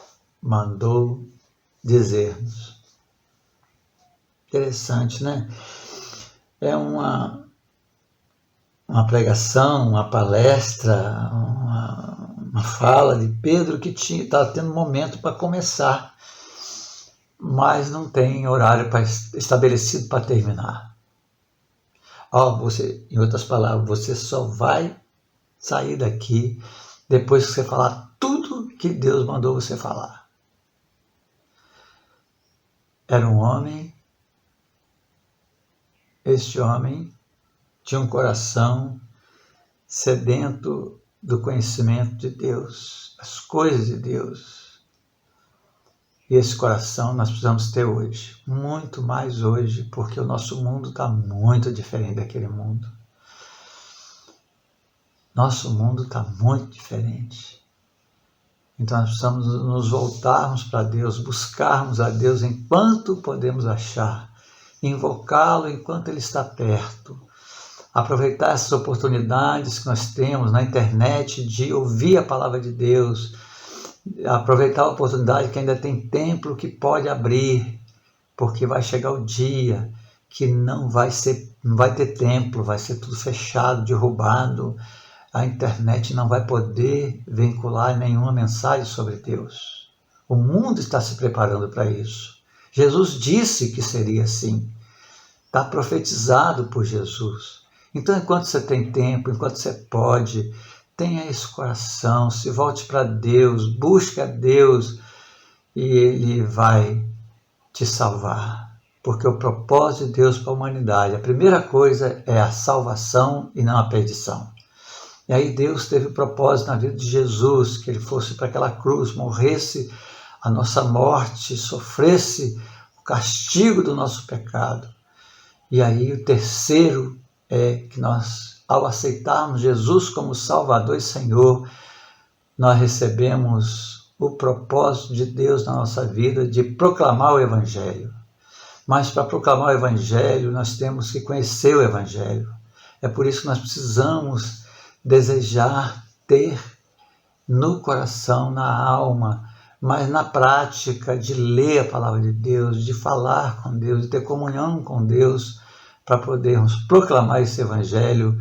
mandou dizer-nos. Interessante, né? É uma pregação, uma palestra, uma fala de Pedro que estava tendo momento para começar, mas não tem horário estabelecido para terminar. Em outras palavras, você só vai sair daqui depois que você falar tudo que Deus mandou você falar. Era um homem, este homem tinha um coração sedento do conhecimento de Deus, das coisas de Deus. E esse coração nós precisamos ter hoje, muito mais hoje, porque o nosso mundo está muito diferente daquele mundo. Nosso mundo está muito diferente. Então nós precisamos nos voltarmos para Deus, buscarmos a Deus enquanto podemos achar, invocá-lo enquanto Ele está perto, aproveitar essas oportunidades que nós temos na internet de ouvir a palavra de Deus, aproveitar a oportunidade que ainda tem templo que pode abrir, porque vai chegar o dia que não vai ter templo, vai ser tudo fechado, derrubado, a internet não vai poder vincular nenhuma mensagem sobre Deus. O mundo está se preparando para isso. Jesus disse que seria assim. Está profetizado por Jesus. Então, enquanto você tem tempo, enquanto você pode, tenha esse coração, se volte para Deus, busque a Deus e Ele vai te salvar. Porque o propósito de Deus para a humanidade, a primeira coisa é a salvação e não a perdição. E aí Deus teve o propósito na vida de Jesus, que Ele fosse para aquela cruz, morresse a nossa morte, sofresse o castigo do nosso pecado. E aí o terceiro é que nós, ao aceitarmos Jesus como Salvador e Senhor, nós recebemos o propósito de Deus na nossa vida de proclamar o Evangelho. Mas para proclamar o Evangelho, nós temos que conhecer o Evangelho. É por isso que nós precisamos desejar ter no coração, na alma, mas na prática de ler a palavra de Deus, de falar com Deus, de ter comunhão com Deus, para podermos proclamar esse Evangelho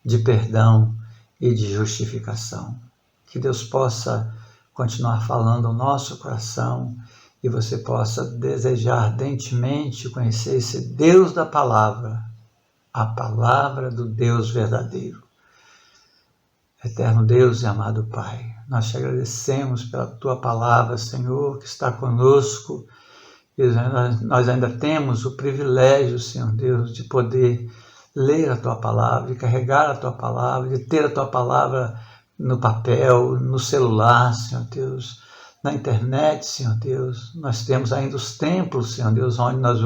de perdão e de justificação. Que Deus possa continuar falando ao nosso coração e você possa desejar ardentemente conhecer esse Deus da palavra, a palavra do Deus verdadeiro. Eterno Deus e amado Pai, nós te agradecemos pela Tua palavra, Senhor, que está conosco. E nós ainda temos o privilégio, Senhor Deus, de poder ler a Tua palavra, de carregar a Tua palavra, de ter a Tua palavra no papel, no celular, Senhor Deus, na internet, Senhor Deus. Nós temos ainda os templos, Senhor Deus, onde nós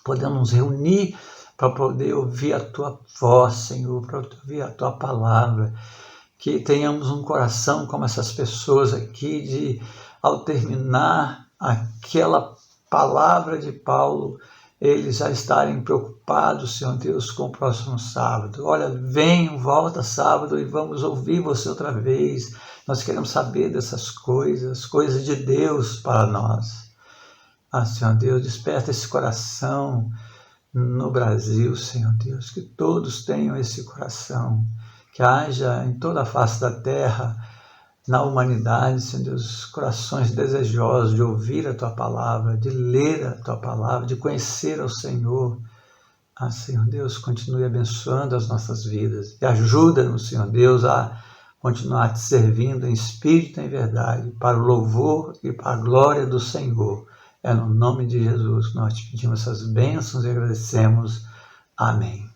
podemos nos reunir para poder ouvir a Tua voz, Senhor, para ouvir a Tua palavra. Que tenhamos um coração como essas pessoas aqui, de, ao terminar aquela palavra de Paulo, eles já estarem preocupados, Senhor Deus, com o próximo sábado. Olha, venham, volta sábado e vamos ouvir você outra vez. Nós queremos saber dessas coisas de Deus para nós. Senhor Deus, desperta esse coração no Brasil, Senhor Deus, que todos tenham esse coração, que haja em toda a face da terra, na humanidade, Senhor Deus, corações desejosos de ouvir a Tua palavra, de ler a Tua palavra, de conhecer ao Senhor. Senhor Deus, continue abençoando as nossas vidas e ajuda-nos, Senhor Deus, a continuar te servindo em espírito e em verdade, para o louvor e para a glória do Senhor. É no nome de Jesus que nós te pedimos essas bênçãos e agradecemos. Amém.